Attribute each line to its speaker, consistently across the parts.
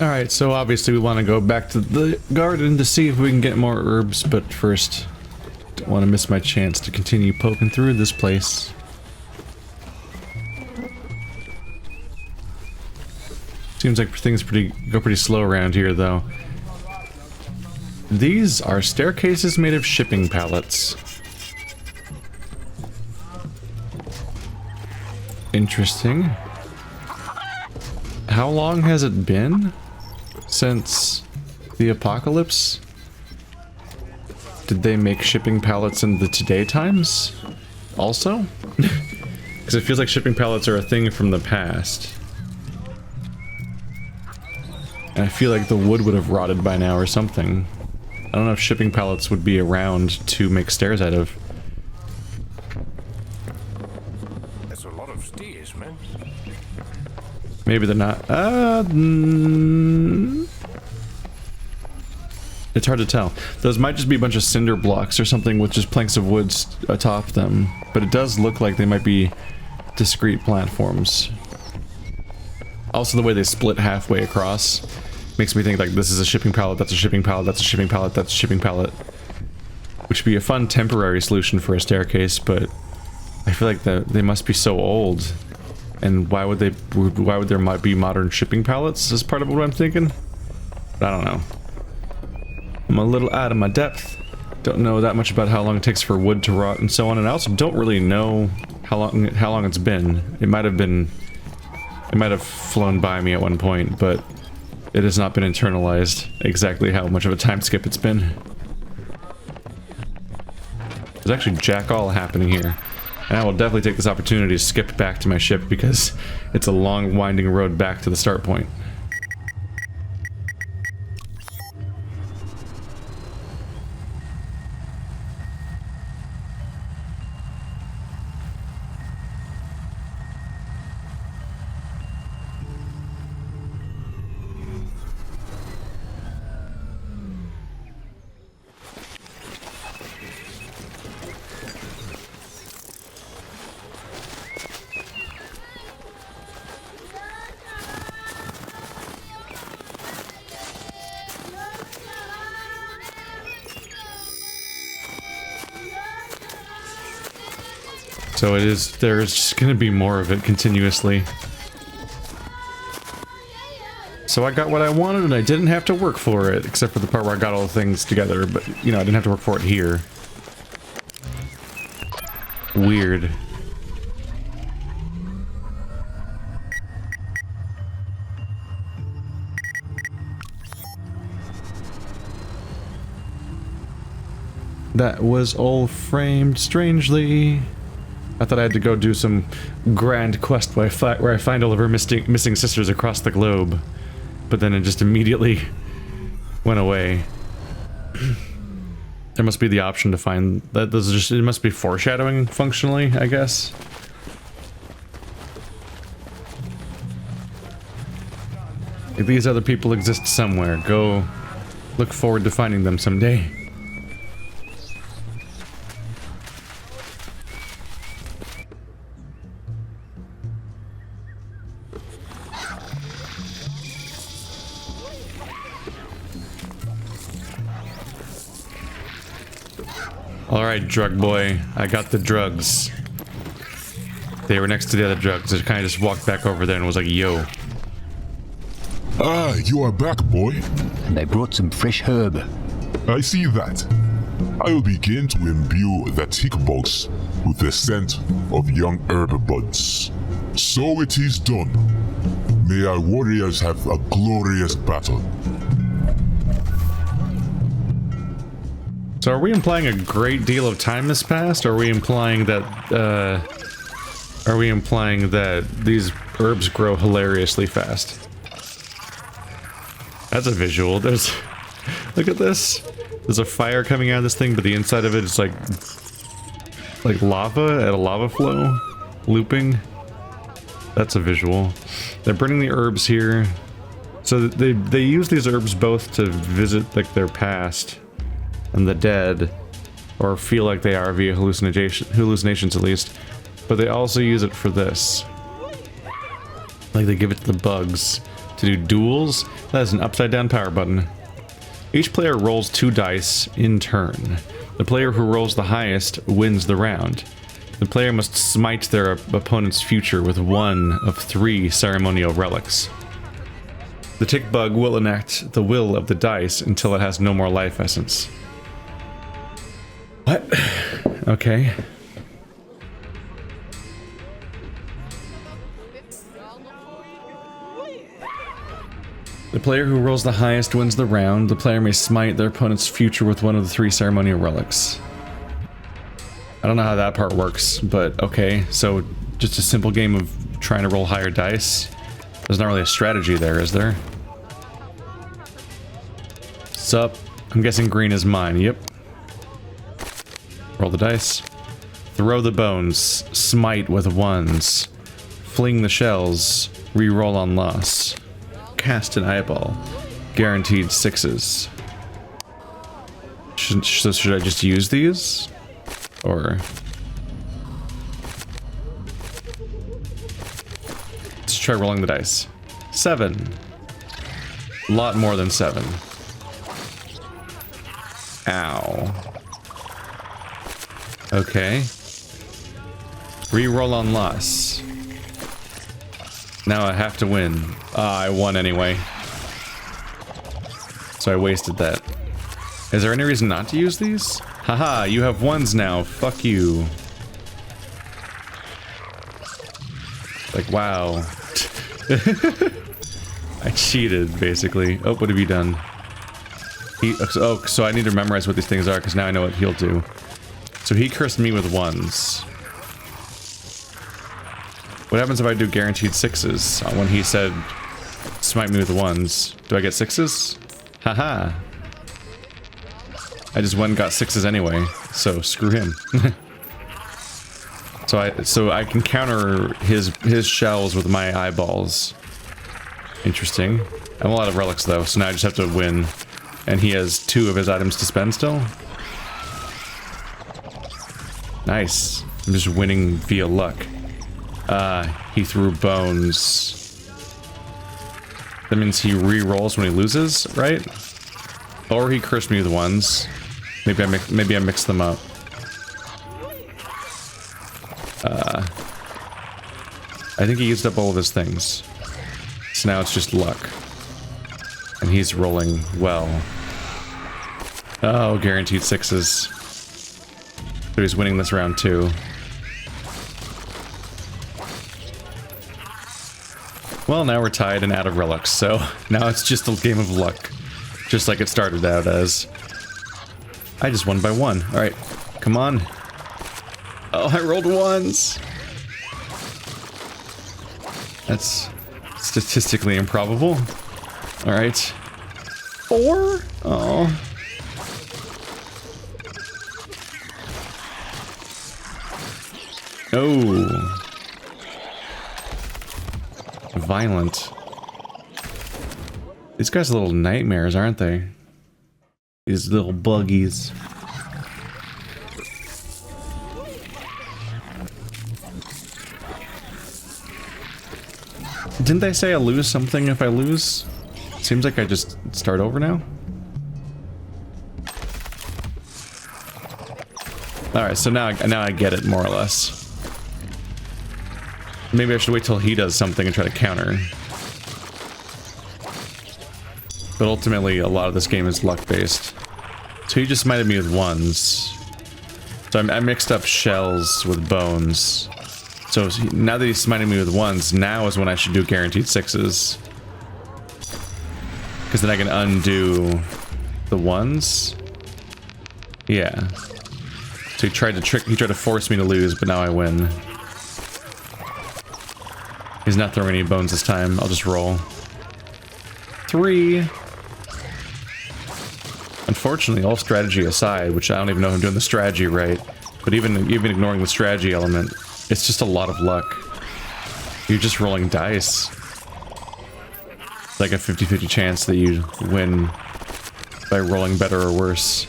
Speaker 1: Alright, so obviously we want to go back to the garden to see if we can get more herbs, but first, don't want to miss my chance to continue poking through this place. Seems like things go pretty slow around here, though. These are staircases made of shipping pallets. Interesting. How long has it been since the apocalypse? Did they make shipping pallets in the today times also? Because it feels like shipping pallets are a thing from the past. And I feel like the wood would have rotted by now or something. I don't know if shipping pallets would be around to make stairs out of.
Speaker 2: That's a lot of stairs, man.
Speaker 1: Maybe they're not. It's hard to tell. Those might just be a bunch of cinder blocks or something with just planks of wood atop them. But it does look like they might be discrete platforms. Also, the way they split halfway across makes me think like this is a shipping pallet, that's a shipping pallet, that's a shipping pallet, that's a shipping pallet. Which would be a fun temporary solution for a staircase, but I feel like they must be so old. And why would there be modern shipping pallets as part of what I'm thinking? I don't know. I'm a little out of my depth. Don't know that much about how long it takes for wood to rot and so on, and I also don't really know how long it's been. It might have flown by me at one point, but it has not been internalized exactly how much of a time skip it's been. There's actually jack all happening here. And I will definitely take this opportunity to skip back to my ship because it's a long winding road back to the start point. So there's just gonna be more of it continuously. So I got what I wanted and I didn't have to work for it, except for the part where I got all the things together, but, you know, I didn't have to work for it here. Weird. That was all framed strangely. I thought I had to go do some grand quest where I find all of her missing sisters across the globe. But then it just immediately went away. There must be the option to find that. It must be foreshadowing functionally, I guess. If these other people exist somewhere, go look forward to finding them someday. Alright, drug boy, I got the drugs. They were next to the other drugs. I kind of just walked back over there and was like, yo.
Speaker 3: Ah, you are back, boy.
Speaker 4: And I brought some fresh herb.
Speaker 3: I see that. I will begin to imbue the tick box with the scent of young herb buds. So it is done. May our warriors have a glorious battle.
Speaker 1: So are we implying a great deal of time has passed, or are we implying that, these herbs grow hilariously fast? That's a visual. Look at this. There's a fire coming out of this thing, but the inside of it is like lava at a lava flow, looping. That's a visual. They're burning the herbs here. So they use these herbs both to visit like their past and the dead, or feel like they are via hallucinations at least, but they also use it for this. Like they give it to the bugs To do duels, that is an upside down power button. Each player rolls 2 dice in turn. The player who rolls the highest wins the round. The player must smite their opponent's future with 1 of 3 ceremonial relics. The tick bug will enact the will of the dice until it has no more life essence. What? Okay. The player who rolls the highest wins the round. The player may smite their opponent's future with 1 of the 3 ceremonial relics. I don't know how that part works, but okay. So, just a simple game of trying to roll higher dice. There's not really a strategy there, is there? Sup? I'm guessing green is mine. Yep. Roll the dice. Throw the bones. Smite with 1s. Fling the shells. Re-roll on loss. Cast an eyeball. Guaranteed 6s. Should I just use these? Or... let's try rolling the dice. 7. A lot more than 7. Ow. Okay. Re-roll on loss. Now I have to win. I won anyway. So I wasted that. Is there any reason not to use these? Haha, you have 1s now. Fuck you. Like, wow. I cheated, basically. Oh, what have you done? Oh, so I need to memorize what these things are, because now I know what he'll do. So he cursed me with 1s. What happens if I do guaranteed 6s? When he said, smite me with 1s. Do I get 6s? Haha. I just went and got 6s anyway, so screw him. So I can counter his shells with my eyeballs. Interesting. I have a lot of relics though, so now I just have to win. And he has 2 of his items to spend still. Nice. I'm just winning via luck. He threw bones. That means he re-rolls when he loses, right? Or he cursed me with 1s. Maybe I mixed them up. I think he used up all of his things. So now it's just luck. And he's rolling well. Oh, guaranteed 6s. So he's winning this round too. Well, now we're tied and out of relics, so now it's just a game of luck. Just like it started out as. I just won by 1. Alright, come on. Oh, I rolled 1s! That's statistically improbable. Alright. 4? Oh. Oh. Violent. These guys are little nightmares, aren't they? These little buggies. Didn't they say I lose something if I lose? Seems like I just start over now. Alright, so now I get it, more or less. Maybe I should wait till he does something and try to counter. But ultimately, a lot of this game is luck-based. So he just smited me with 1s. So I mixed up shells with bones. So now that he's smiting me with 1s, now is when I should do guaranteed 6s. Because then I can undo the 1s. Yeah. So he tried to force me to lose, but now I win. He's not throwing any bones this time. I'll just roll. 3. Unfortunately, all strategy aside, which I don't even know if I'm doing the strategy right, but even ignoring the strategy element, it's just a lot of luck. You're just rolling dice. It's like a 50-50 chance that you win by rolling better or worse.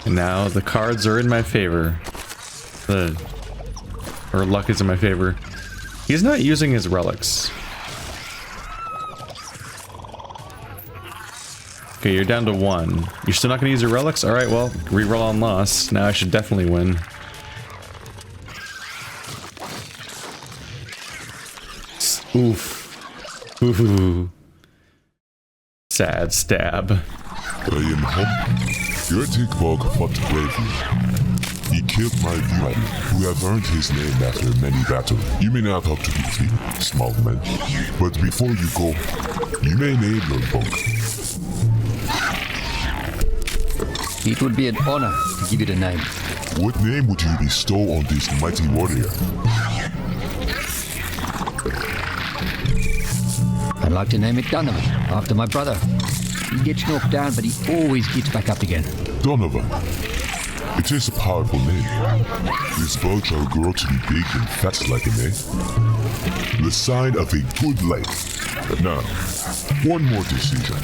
Speaker 1: And now the cards are in my favor. Or luck is in my favor. He's not using his relics. Okay, you're down to 1. You're still not gonna use your relics? Alright, well, reroll on loss. Now I should definitely win. Oof. Ooh. Sad stab.
Speaker 3: I am humble. Your tick bug fought bravely. He killed my viewer, who have earned his name after many battles. You may not have to defeat small men, but before you go, you may name your bug.
Speaker 4: It would be an honor to give it a name.
Speaker 3: What name would you bestow on this mighty warrior?
Speaker 4: I'd like to name it Donovan, after my brother. He gets knocked down, but he always gets back up again.
Speaker 3: Donovan. It is a powerful name. This bug shall grow to be big and fat like an egg. The sign of a good life. Now, one more decision.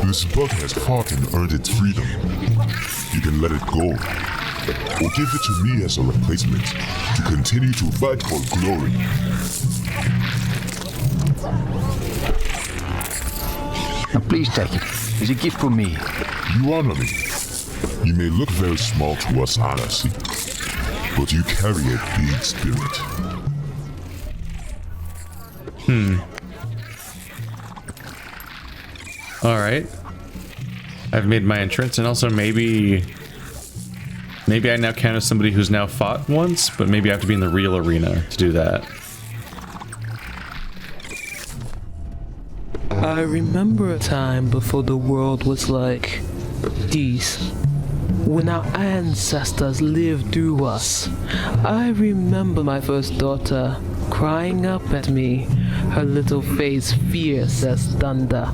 Speaker 3: This bug has fought and earned its freedom. You can let it go, or give it to me as a replacement to continue to fight for glory.
Speaker 4: Now please take it. It's a gift from me.
Speaker 3: You honor me. You may look very small to us, honestly, but you carry a big spirit.
Speaker 1: Alright. I've made my entrance, and also maybe I now count as somebody who's now fought once, but maybe I have to be in the real arena to do that.
Speaker 5: I remember a time before the world was like this, when our ancestors lived through us. I remember my first daughter crying up at me, her little face fierce as thunder.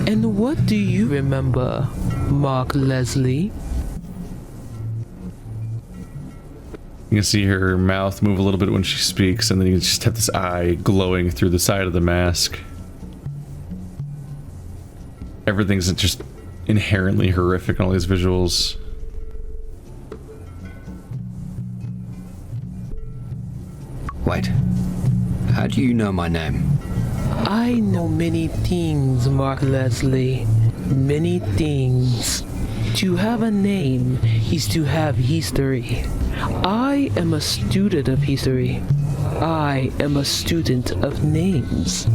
Speaker 5: And what do you remember, Mark Leslie?
Speaker 1: You can see her mouth move a little bit when she speaks, and then you just have this eye glowing through the side of the mask. Everything's just inherently horrific in all these visuals.
Speaker 4: Wait. How do you know my name?
Speaker 5: I know many things, Mark Leslie. Many things. To have a name is to have history. I am a student of history. I am a student of names.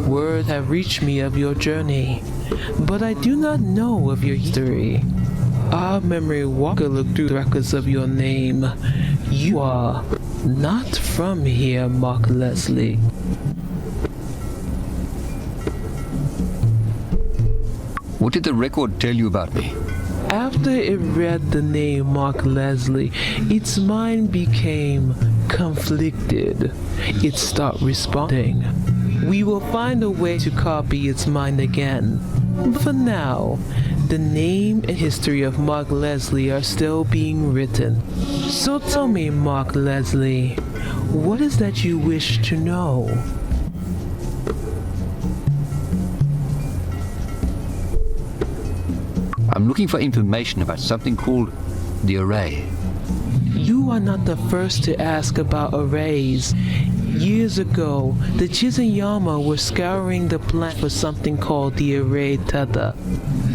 Speaker 5: Word have reached me of your journey, but I do not know of your history. Our memory walker looked through the records of your name. You are not from here, Mark Leslie.
Speaker 4: What did the record tell you about me?
Speaker 5: After it read the name Mark Leslie, its mind became conflicted. It stopped responding. We will find a way to copy its mind again. But for now, the name and history of Mark Leslie are still being written. So tell me, Mark Leslie, what is that you wish to know?
Speaker 4: I'm looking for information about something called the array.
Speaker 5: You are not the first to ask about arrays. Years ago, the Chiznyama were scouring the planet for something called the array tether.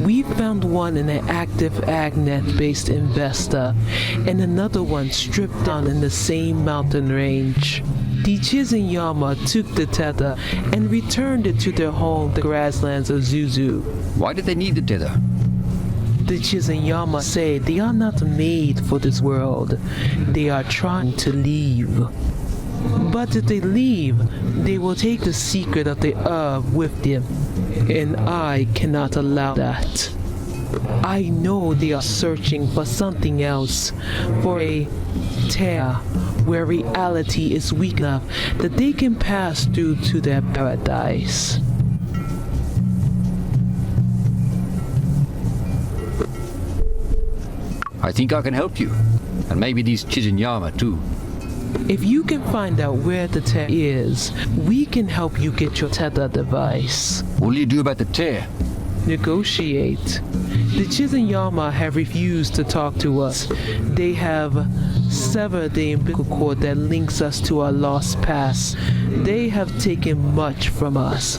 Speaker 5: We found one in an active agnet-based in Vesta, and another one stripped down in the same mountain range. The Chiznyama took the tether and returned it to their home, the grasslands of Zuzu.
Speaker 4: Why did they need the tether?
Speaker 5: The Chiznyama say they are not made for this world. They are trying to leave. But if they leave, they will take the secret of the herb with them. And I cannot allow that. I know they are searching for something else, for a tear where reality is weak enough that they can pass through to their paradise.
Speaker 4: I think I can help you. And maybe these Chiznyama too.
Speaker 5: If you can find out where the tear is, we can help you get your tether device.
Speaker 4: What will you do about the tear?
Speaker 5: negotiate. The Chiznyama have refused to talk to us. They have severed the umbilical cord that links us to our lost past. They have taken much from us.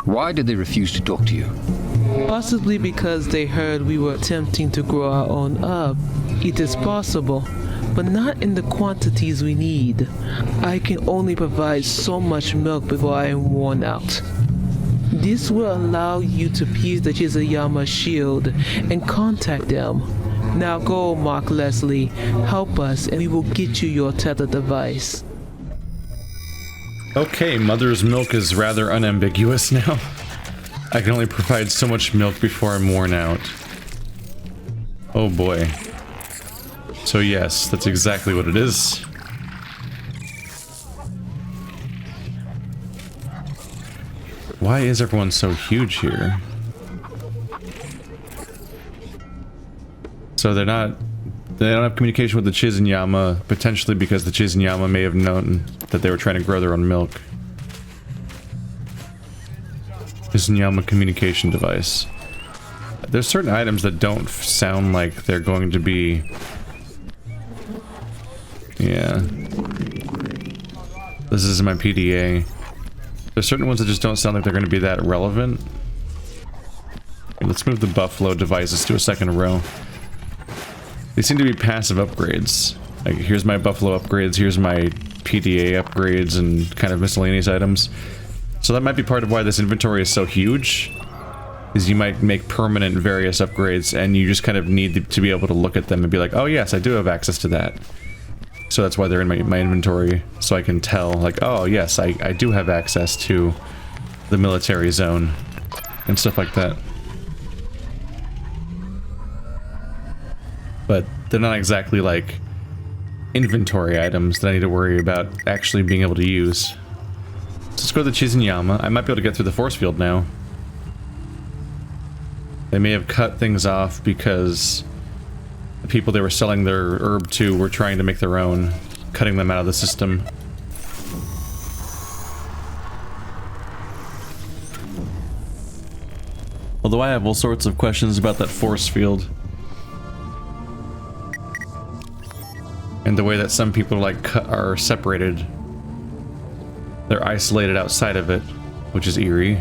Speaker 4: Why did they refuse to talk to you?
Speaker 5: Possibly because they heard we were attempting to grow our own up. It is possible, but not in the quantities we need. I can only provide so much milk before I am worn out. This will allow you to pierce the Chiznyama shield and contact them. Now go, Mark Leslie. Help us and we will get you your tether device.
Speaker 1: Okay, mother's milk is rather unambiguous now. I can only provide so much milk before I'm worn out. Oh boy. So yes, that's exactly what it is. Why is everyone so huge here? So they don't have communication with the Chiznyama, potentially because the Chiznyama may have known that they were trying to grow their own milk. Chiznyama communication device. There's certain items that don't sound like they're going to be... Yeah. This is my PDA. There's certain ones that just don't sound like they're going to be that relevant. Let's move the buffalo devices to a second row. They seem to be passive upgrades. Like, here's my buffalo upgrades, here's my PDA upgrades, and kind of miscellaneous items. So that might be part of why this inventory is so huge, is you might make permanent various upgrades, and you just kind of need to be able to look at them and be like, oh yes, I do have access to that. So that's why they're in my inventory, so I can tell, like, oh yes, I do have access to the military zone, and stuff like that. But they're not exactly like inventory items that I need to worry about actually being able to use. So let's go to the Chiznyama. I might be able to get through the force field now. They may have cut things off because the people they were selling their herb to were trying to make their own, cutting them out of the system. Although I have all sorts of questions about that force field. And the way that some people are separated. They're isolated outside of it, which is eerie.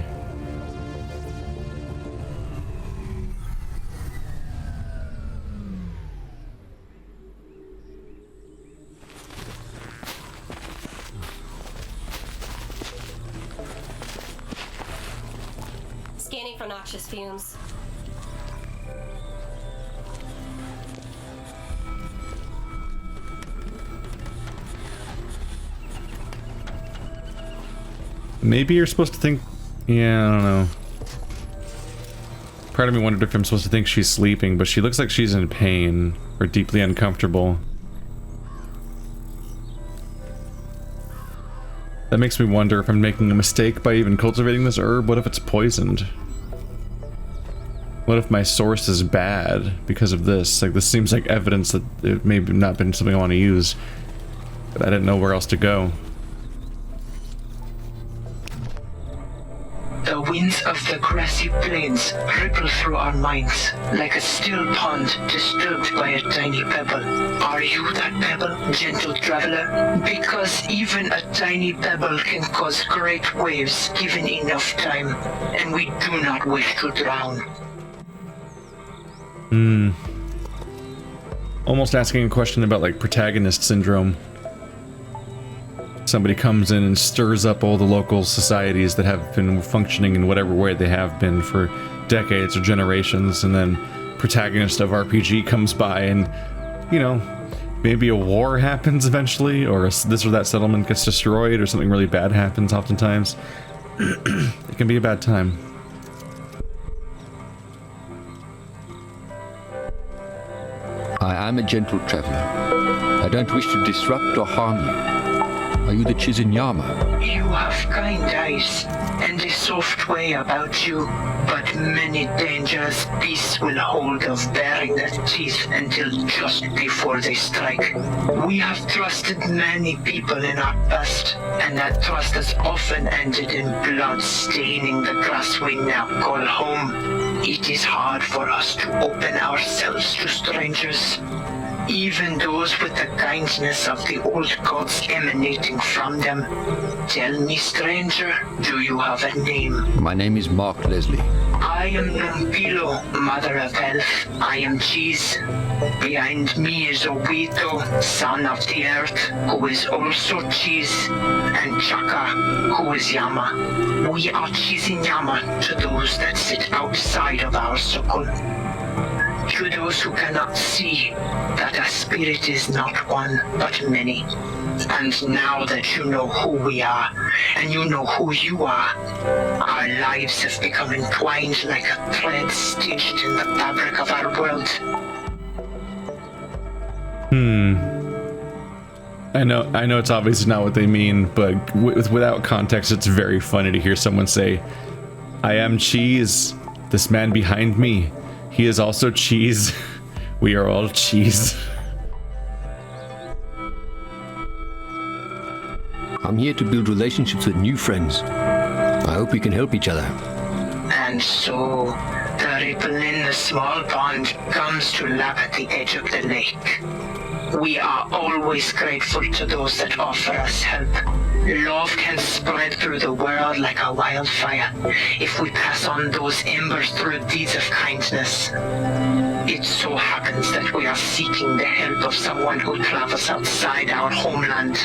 Speaker 6: Scanning for noxious fumes.
Speaker 1: Maybe you're supposed to think... Yeah, I don't know. Part of me wondered if I'm supposed to think she's sleeping, but she looks like she's in pain or deeply uncomfortable. That makes me wonder if I'm making a mistake by even cultivating this herb. What if it's poisoned? What if my source is bad because of this? Like, this seems like evidence that it may have not been something I want to use, but I didn't know where else to go.
Speaker 7: The winds of the grassy plains ripple through our minds like a still pond disturbed by a tiny pebble. Are you that pebble, gentle traveler? Because even a tiny pebble can cause great waves given enough time, and we do not wish to drown.
Speaker 1: Almost asking a question about, like, protagonist syndrome. Somebody comes in and stirs up all the local societies that have been functioning in whatever way they have been for decades or generations, and then protagonist of RPG comes by and, you know, maybe a war happens eventually, or this or that settlement gets destroyed, or something really bad happens oftentimes. It can be a bad time.
Speaker 4: I am a gentle traveler. I don't wish to disrupt or harm you. Are you the Chiznyama?
Speaker 7: You have kind eyes and a soft way about you, but many dangerous beasts will hold of baring their teeth until just before they strike. We have trusted many people in our past, and that trust has often ended in blood staining the grass we now call home. It is hard for us to open ourselves to strangers, even those with the kindness of the old gods emanating from them. Tell me, stranger, do you have a name?
Speaker 4: My name is Mark Leslie.
Speaker 7: I am Numpilo, mother of health. I am Cheese. Behind me is Owito, son of the earth, who is also Cheese, and Chaka, who is Yama. We are Chiznyama to those that sit outside of our circle. To those who cannot see that a spirit is not one, but many. And now that you know who we are, and you know who you are, our lives have become entwined like a thread stitched in the fabric of our world.
Speaker 1: I know it's obviously not what they mean, but without context, it's very funny to hear someone say, I am Cheese, this man behind me. He is also Cheese. We are all Cheese.
Speaker 4: I'm here to build relationships with new friends. I hope we can help each other.
Speaker 7: And so, the ripple in the small pond comes to lap at the edge of the lake. We are always grateful to those that offer us help. Love can spread through the world like a wildfire if we pass on those embers through deeds of kindness. It so happens that we are seeking the help of someone who travels outside our homeland.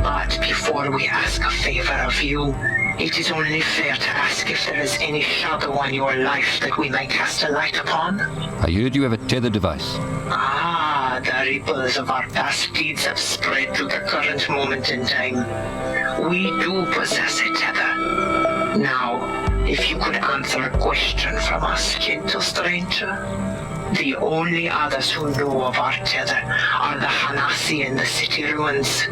Speaker 7: But before we ask a favor of you, it is only fair to ask if there is any shadow on your life that we may cast a light upon.
Speaker 4: I heard you have a tether device.
Speaker 7: Ah, the ripples of our past deeds have spread to the current moment in time. We do possess a tether. Now, if you could answer a question from us, gentle stranger. The only others who know of our tether are the Hanasi in the city ruins.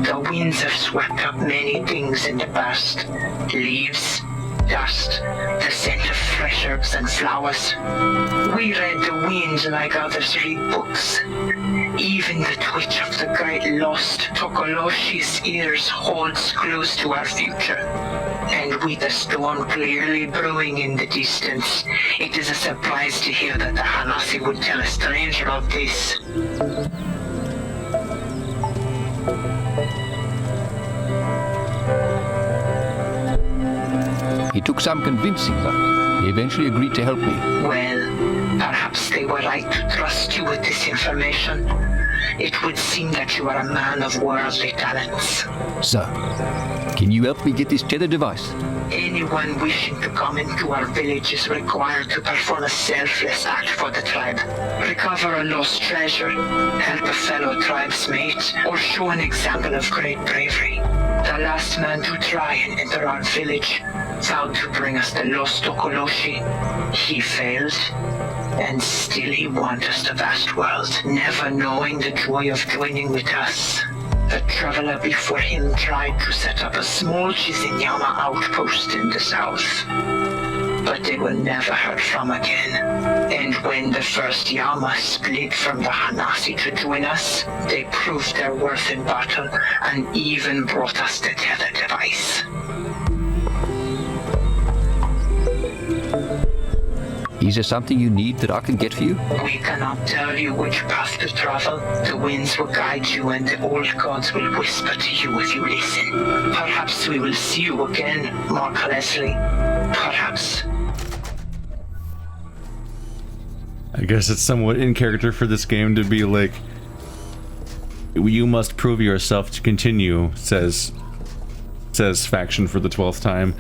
Speaker 7: The winds have swept up many things in the past. Leaves, dust, the scent of fresh herbs and flowers. We read the wind like others read books. Even the twitch of the great lost Tokoloshi's ears holds clues to our future. And with the storm clearly brewing in the distance, it is a surprise to hear that the Hanasi would tell a stranger of this.
Speaker 4: He took some convincing, but he eventually agreed to help me.
Speaker 7: Well, perhaps they were right to trust you with this information. It would seem that you are a man of worldly talents.
Speaker 4: So, can you help me get this tether device?
Speaker 7: Anyone wishing to come into our village is required to perform a selfless act for the tribe. Recover a lost treasure, help a fellow tribesmate, or show an example of great bravery. The last man to try and enter our village vowed to bring us the lost Tokoloshi. He failed, and still he wanders the vast world, never knowing the joy of joining with us. The traveler before him tried to set up a small Chiznyama outpost in the south, but they were never heard from again. And when the first Yama split from the Hanasi to join us, they proved their worth in battle and even brought us the tether device.
Speaker 4: Is there something you need that I can get for you?
Speaker 7: We cannot tell you which path to travel. The winds will guide you and the old gods will whisper to you if you listen. Perhaps we will see you again, Mark Leslie. Perhaps.
Speaker 1: I guess it's somewhat in character for this game to be like, you must prove yourself to continue, says faction for the 12th time,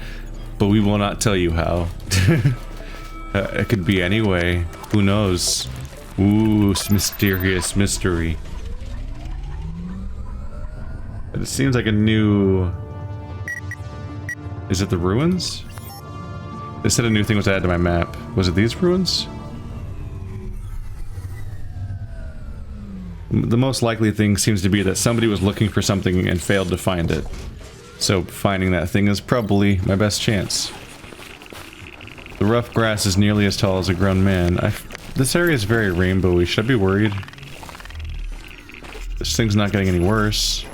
Speaker 1: but we will not tell you how. It could be anyway. Who knows? Ooh, mysterious mystery. But it seems like a new... Is it the ruins? They said a new thing was added to my map. Was it these ruins? The most likely thing seems to be that somebody was looking for something and failed to find it. So finding that thing is probably my best chance. The rough grass is nearly as tall as a grown man. This area is very rainbowy. Should I be worried? This thing's not getting any worse.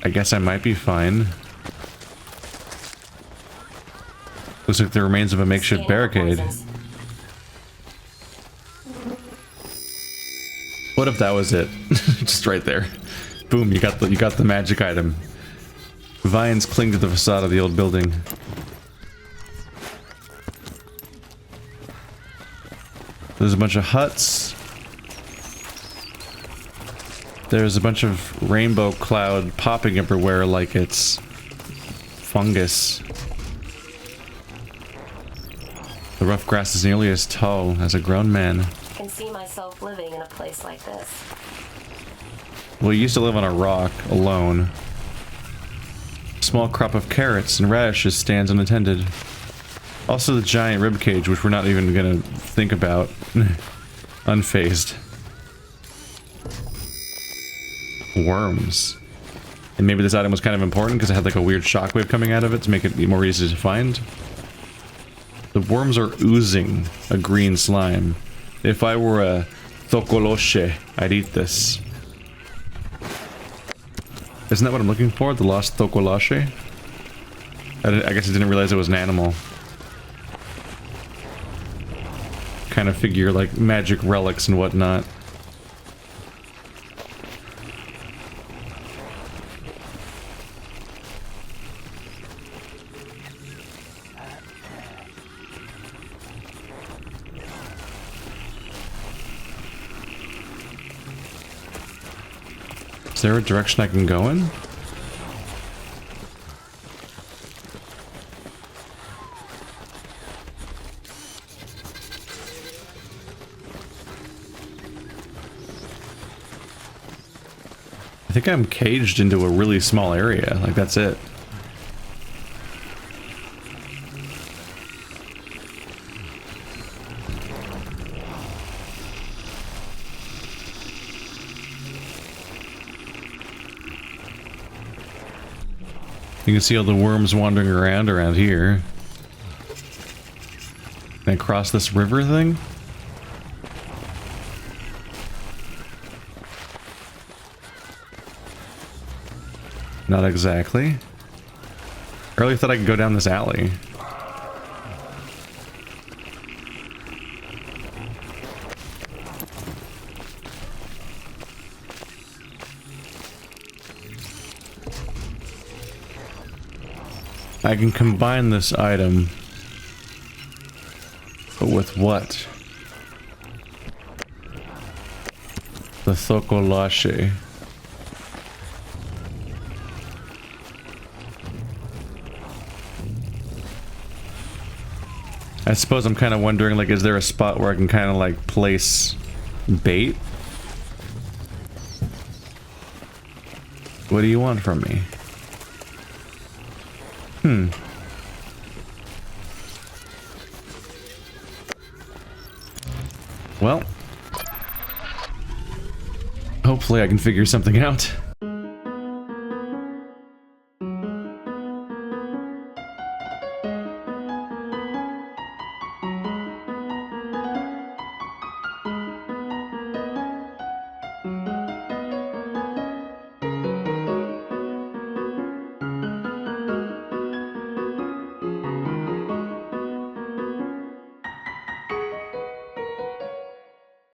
Speaker 1: I guess I might be fine. Looks like the remains of a makeshift barricade. What if that was it? Just right there. Boom, you got the magic item. Vines cling to the facade of the old building. There's a bunch of huts. There's a bunch of rainbow cloud popping everywhere like it's fungus. The rough grass is nearly as tall as a grown man.
Speaker 6: I can see myself living in a place like this.
Speaker 1: Well, you used to live on a rock, alone. A small crop of carrots and radishes stands unattended. Also the giant ribcage, which we're not even gonna think about. Unfazed. Worms. And maybe this item was kind of important because it had like a weird shockwave coming out of it to make it more easy to find. The worms are oozing a green slime. If I were a thokoloshe, I'd eat this. Isn't that what I'm looking for? The lost thokoloshe? I guess I didn't realize it was an animal. Kind of figure like magic relics and whatnot. Is there a direction I can go in? I think I'm caged into a really small area, like that's it. You can see all the worms wandering around here. Can I cross this river thing? Not exactly. I really thought I could go down this alley. I can combine this item, but with what? The thokoloshe. I suppose I'm kind of wondering, like, is there a spot where I can kind of like place bait? What do you want from me? Well, hopefully I can figure something out.